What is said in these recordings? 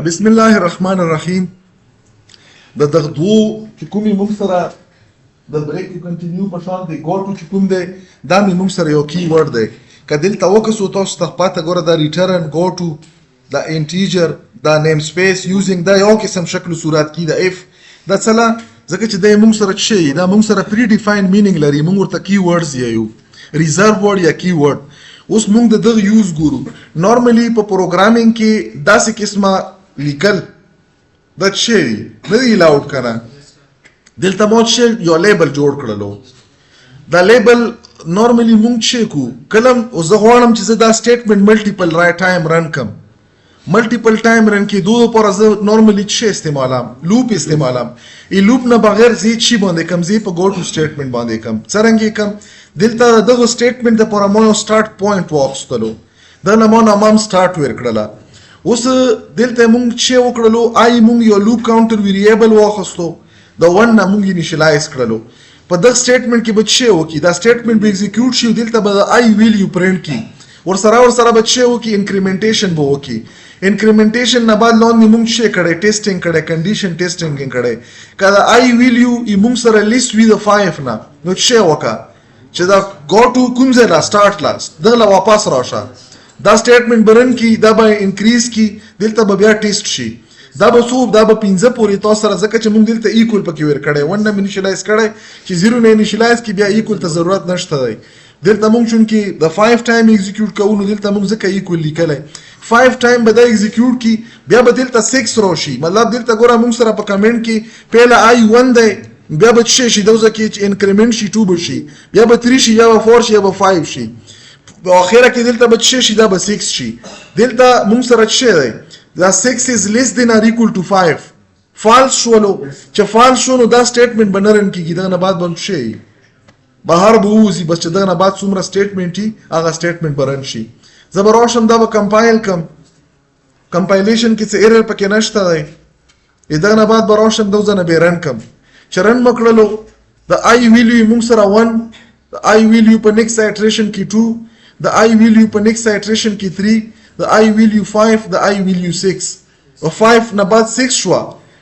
بسم الله الرحمن الرحیم. د دغه دوو چې کومې موږ سره د بریک کنټینیو په شان دی ګوټو چې کوم دی دا مې موږ سره یو کی ورډ دی. که دلته وکړو تاسو ته پاته ګوره دا ریټرن ګوټو دا انټیجر دا نیم سپیس یوزینګ دا یو قسم شکل و صورت کی دا اف دا څله ځکه چې دا موږ سره شي دا موږ سره پری ډیفاین مینینګ لري. موږ ورته کی ورډز یو ریزرو ورډ یا کی ورډ. اوس موږ د دغه یوز ګورو. نارملی په پروګرامینګ کې داسې قسمه لیکل دا شی نه دی الاؤډ کنه. دلته مو چې یو لیبل جوړ کړلو دا لیبل نارملی مونږ چې کو کلم او زه غواړم چې زه دا سټیټمنټ ملټیپل رائټ ټایم رن کم ملټیپل ټایم رن کې دوه پر زه نارملی چې استعمالم لوپ استعمالم ای لوپ نه بغیر زی چی باندې کم زی په ګوټو سټیټمنټ باندې کم څنګه کم دلته دغه سټیټمنټ د پر مو سٹارټ پوینټ واخستلو دا نه مو نامم سٹارټ ور کړلا. اوس دلته مونږ چې وکړلو آی مونږ یو لوپ کاونټر ویریبل واخستو دا ون نه مونږ انیشلایز کړلو. په دغه سټیټمنټ کې به چې وکي دا سټیټمنټ به ایگزیکیوټ شي دلته به آی ویلیو پرنٹ کی ورسره به چې وکي انکریمنټیشن به وکي. انکریمنټیشن نه بعد لاندې مونږ چې کړه ټیسټینګ کړه کنډیشن ټیسټینګ کړه کله آی ویلیو ای مونږ سره لیست وی د 5 نه نو چې وکا چې دا ګوټو کوم ځای لا سٹارټ لاس دغه واپس راشه دا سټیټمنټ برن کی دا به انکریز کی دلته به بیا ټیسټ شي دا به څو دا به 15 پورې تاسو سره ځکه چې موږ دلته ایکوال پکې ور کړی ون نه انیشلایز کړی چې 0 نه انیشلایز کی بیا ایکوال ته ضرورت نشته دی. دلته موږ چون کې د 5 ټایم ایگزیکیوټ کوو نو دلته موږ ځکه ایکوال لیکلی 5 ټایم به دا ایگزیکیوټ کی بیا به دلته 6 راشي مطلب دلته ګوره موږ سره په کمنټ کې پهله آی 1 دی بیا به چې شي دوزه کې چې انکریمنټ شي 2 بشي بیا به 3 شي یا به 4 شي یا به 5 شي په اخره کې دلته به 6 شي دا به 6 شي. دلته موږ سره چې دی دا 6 is less than or equal to 5 فالس شولو چې فالس شو نو دا سټیټمنټ بنرن کیږي دا نه بعد بم شي بهر به وځي بس چې دا نه بعد څومره سټیټمنټ هي هغه سټیټمنټ برن شي. زبر روشن دا به کمپایل کم کمپایلیشن کې څه ایرر پکې نشته دی دا نه بعد به روشن دوزه نه به رن کم چرن مکړلو د آی ویلیو موږ سره 1 د آی ویلیو په نیکست ایټریشن کې 2 د آی ویلیو په نیکست ایټریشن کې 3 د آی ویلیو 5 د آی ویلیو 6 او 5 نه بعد 6 شو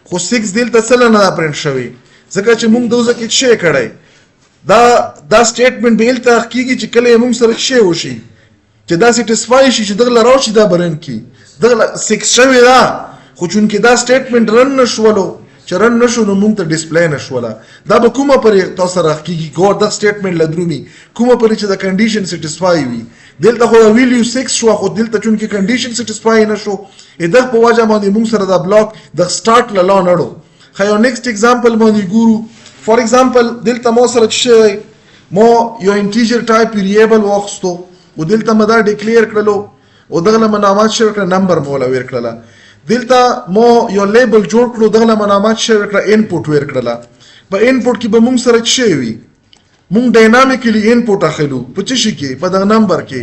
خو 6 دلته سره نه پرنټ شوی ځکه چې موږ دوزه کې چې کړی دا سټیټمنټ به الته کیږي چې کله موږ سره چې وشي چې دا سټیسفای شي چې دغه راوشي دا برن کی دغه 6 شوی دا خو چون کې دا سټیټمنټ رن نشولو چې رن نشو نو موږ ته ډسپلی نشوله دا به کومه پرې تاسو سره کیږي ګور د سټیټمنټ لدرومي کومه پرې چې د کنډیشن سټیسفای وي دلته خو ویلیو 6 شو خو دلته چون کې کنډیشن سټیسفای نشو دغه په وجه باندې موږ سره دا بلاک د سٹارټ لا نړو. خو یو نیکست ایگزامپل باندې ګورو. فور ایگزامپل دلته مو سره چې مو یو انټیجر ټایپ ویریبل واخستو او دلته مدا ډیکلیئر کړلو او دغه منامات شرکه نمبر مولا ور کړله دلته مو یو لیبل جوړ کړو دغه منامات شیر کړه انپوټ ور کړله په انپوټ کې به موږ سره چې وي موږ ډاینامیکلی انپوټ اخلو په څه شي کې په دغه نمبر کې.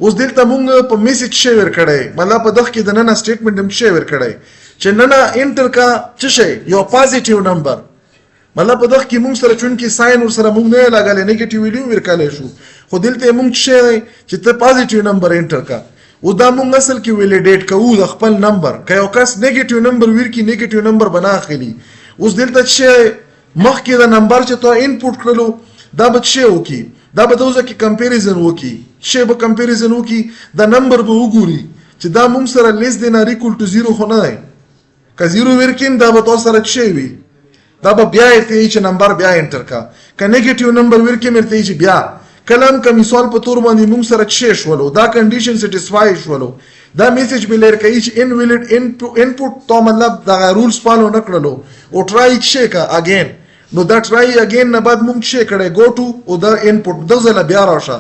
اوس دلته موږ په میسج شیر کړی مطلب په دغه کې د نن سټیټمنټ هم شیر کړی چې نن انټر کا څه شي یو پازیټیو نمبر مطلب په دغه کې موږ سره چون کې ساين ور سره موږ نه لګالې نیگیټیو ویلیو ورکړلی شو خو دلته موږ چې ته پازیټیو نمبر انټر کا او دا موږ اصل کې ویلیډیټ کوو د خپل نمبر که یو کس نیگیټیو نمبر ورکی نیگیټیو نمبر بنا اخلي. اوس دلته چې مخکې د نمبر چې تو انپوټ کړلو دا به چې وکي دا به دوزه کې کمپیریزن وکي چې به کمپیریزن وکي د نمبر به وګوري چې دا موږ سره لیس دین اور ایکوال ټو 0 خو نه دی که 0 ورکیم دا به تاسو سره چې وي دا به بیا ته چې نمبر بیا انټر کا که نیگیټیو نمبر ورکیم ته چې بیا کلام کا مثال په تور باندې موږ سره چې شولو دا کنډیشن سټیسفای شولو دا میسج به لر کوي چې انویلډ انپوټ تو مطلب دا رولز فالو نکړلو او ټرای چې کا اگین نو دا ټرای اگین نه بعد موږ چې کړه گو ټو او دا انپوټ د زله بیا راشه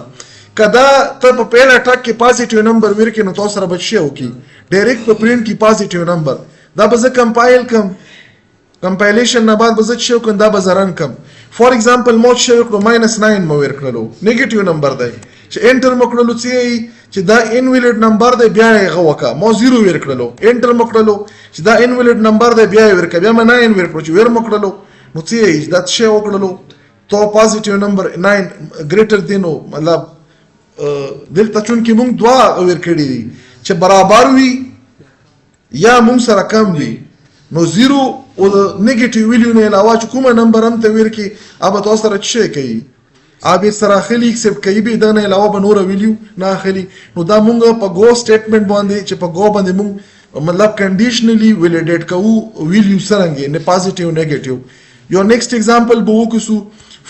کدا ته په پیله ټاک کې پازیټیو نمبر ورکې نو تاسو سره بچي وکي ډایرکټ په پرینټ کې پازیټیو نمبر دا به زه کمپایل کم کمپایلیشن نه بعد به زه چې کوم دا به زرن کم. فور ایگزامپل مو چې کړو -9 مو ورکړلو نیگیټیو نمبر دی چې انټر مو کړلو چې دا انویلډ نمبر دی بیا یې غوکا مو 0 ورکړلو انټر مو کړلو چې دا انویلډ نمبر دی بیا یې ورکړ بیا ما 9 ورکړو چې ور مو کړلو نو چې دا چې وکړلو تو پازیټیو نمبر 9 ګریټر دینو مطلب دلته چون کې موږ دوا ورکړی دي چې برابر وي یا مونږ سره کم وي نو 0 او د نیگیټیو ویلیو نه علاوه چې کومه نمبر هم ته ورکړي هغه به تاسو سره څه کوي به سره اخلي اکسپټ کوي به دغه نه علاوه به نور ویلیو نه اخلي نو دا مونږ په ګو سټیټمنټ باندې چې په ګو باندې مونږ مطلب کنډیشنلی ویلیډیټ کوو ویلیو څرنګه نه پازیټیو نیگیټیو یو نیکسٹ ایگزامپل به وکړو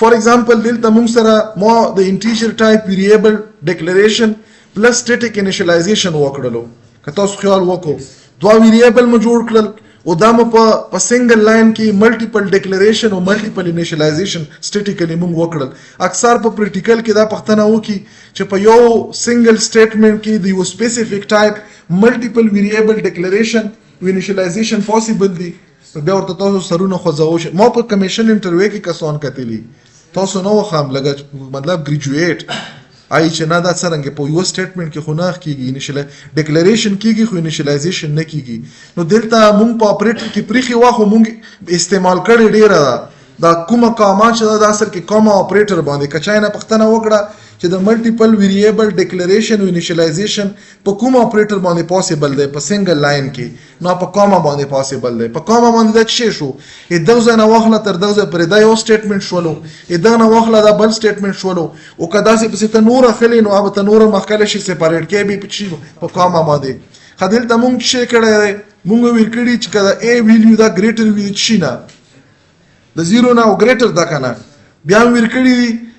فار ایگزامپل دلته مونږ سره ما د انټیجر ټایپ ویریبل ډیکلریشن پلس سټیټیک انیشلایزیشن وکړلو که تاسو خیال وکړو دوه ویریبل مو جوړ کړل او دا مو په سنگل لاین کې ملټیپل ډیکلریشن او ملټیپل انیشلایزیشن سټیټیکلی مونږ وکړل اکثر په پریکټیکل کې دا پښتنه وکي چې په یو سنگل سټیټمنټ کې د یو سپیسیفیک ټایپ ملټیپل ویریبل ډیکلریشن او انیشلایزیشن پوسیبل دي بیا ورته تاسو سرونه خوځاو ما په کمیشن انټرویو کې کسان کتلی تاسو نو خام لګا مطلب ګریجویټ آی چې نه دا څرنګه په یو سټیټمنټ کې خناخ کیږي انیشل ډیکلریشن کیږي خو انیشلایزیشن نه کیږي نو دلته مونږ په اپریټر کې پریخي واخو مونږ استعمال کړي ډیره دا کومه کاما چې دا اصل کې کومه اپریټر باندې کچاینه پښتنه وکړه چې د ملټیپل ویریبل ډیکلریشن او انیشلایزیشن په کومه اپریټر باندې پوسیبل دی په سنگل لاین کې نو په کومه باندې پوسیبل دی په کومه باندې د شي شو دغه نه واخله تر دغه پر دا یو سټیټمنټ شولو دغه نه واخله دا بل سټیټمنٹ شولو او کدا سي په ته نور اخلي نو هغه ته نور مخکله شي سپریټ کې به پچی په کومه باندې خدل ته مونږ شي کړه مونږ ویل کړي چې کدا ا ویلیو دا ګریټر وی شي نه د 0 نه او ګریټر دا کنه بیا ویل کړي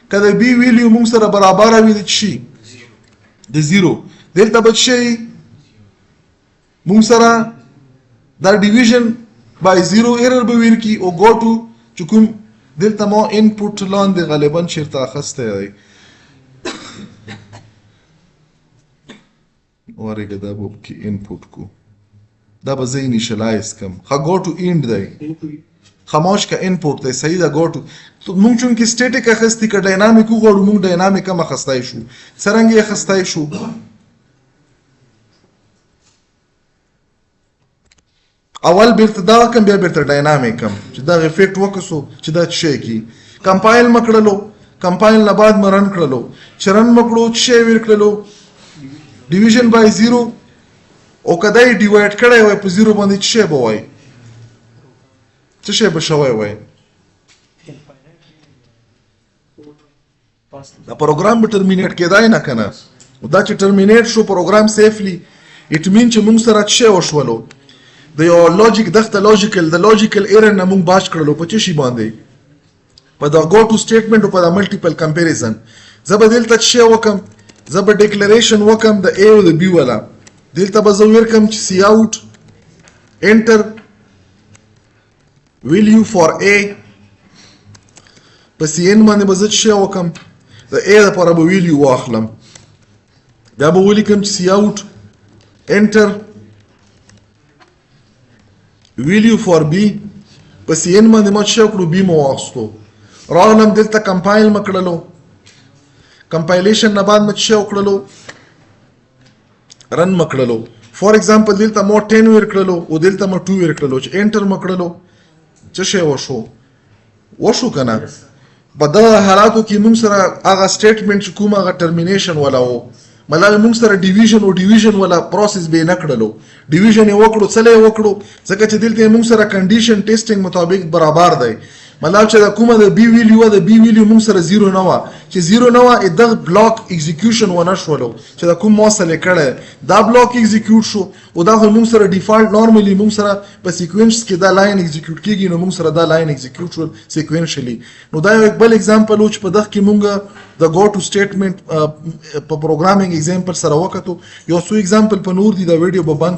کدا بی ویلیو مونږ سره برابر وي د شي د 0 دلته بچ شي مونږ سره دا ډیویژن بای 0 ایرر به ویل کی او ګوټو چې کوم دلته مو انپوټ لاندې غالبا چیرته اخسته دی ورګه دا به کې انپوټ کو دا به زه انیشلایز کم خا ګوټو اینډ دی خاموش کا انپوټ دی صحیح دا ګوټو مونږ چون کې سټیټیک اخستی ک ډاینامیک وګورو مونږ ډاینامیک هم اخستای شو څنګه اخستای شو اول بیرته دا کوم بیا بیرته ډاینامیک هم چې دا افیکټ وکړو چې دا شي کی کمپایل مکړلو کمپایل نه بعد مرن کړلو چرن مکړو چې ور کړلو ډیویژن بای 0 او کدی ډیوایډ کړی وای په 0 باندې چې به وای څه شی به شوی وای دا پروګرام به ټرمینیټ کېدای نه کنه دا چې ټرمینیټ شو پروګرام سیفلی اټ مین چې موږ سره څه وشولو د یو لوجیک دغه لوجیکل د لوجیکل ایرر نه موږ باج کړلو په څه شی باندې په دا گو ټو سټیټمنټ او په دا ملټیپل کمپیریزن زه به دلته څه وکم زه به ډیکلریشن وکم د ا او د بی والا دلته به زه ورکم چې سی اوټ انټر ویلیو فار ا په سی ان باندې به زه څه وکم د ا لپاره به ویلیو واخلم دا به ولیکم چې سی اوټ انټر ویلیو فار بی په سی ان باندې ما څه وکړو بی مو واخستو راغلم دلته کمپایل مکړلو کمپایلیشن نه بعد ما څه وکړلو رن مکړلو فار ایگزامپل دلته مو 10 ور کړلو او دلته مو 2 ور کړلو چې انټر مکړلو څه شی وشو کنه په دا حالاتو کې موږ سره هغه سټیټمنټ چې کوم هغه ټرمینیشن ولا و مطلب موږ سره ډیویژن ولا پروسس به نه کړلو ډیویژن یې وکړو څه یې وکړو ځکه چې دلته موږ سره کنډیشن ټیسټینګ مطابق برابر دی مطلب چې دا کومه د بی ویلیو د بی ویلیو موږ سره 0 نه و چې 0 نه و دغه بلاک ایگزیکیوشن ونه شولو چې دا کوم موصل کړه دا بلاک ایگزیکیوټ شو او دا موږ سره ډیفالت نورمالي موږ سره په سیکوینس کې دا لاین ایگزیکیوټ کیږي نو موږ سره دا لاین ایگزیکیوټ شول سیکوینشلی نو دا یو بل ایگزامپل و چې په دغه کې موږ د گو ټو سټیټمنټ په پروګرامینګ ایگزامپل سره وکړو یو څو ایگزامپل په نور دي دا ویډیو به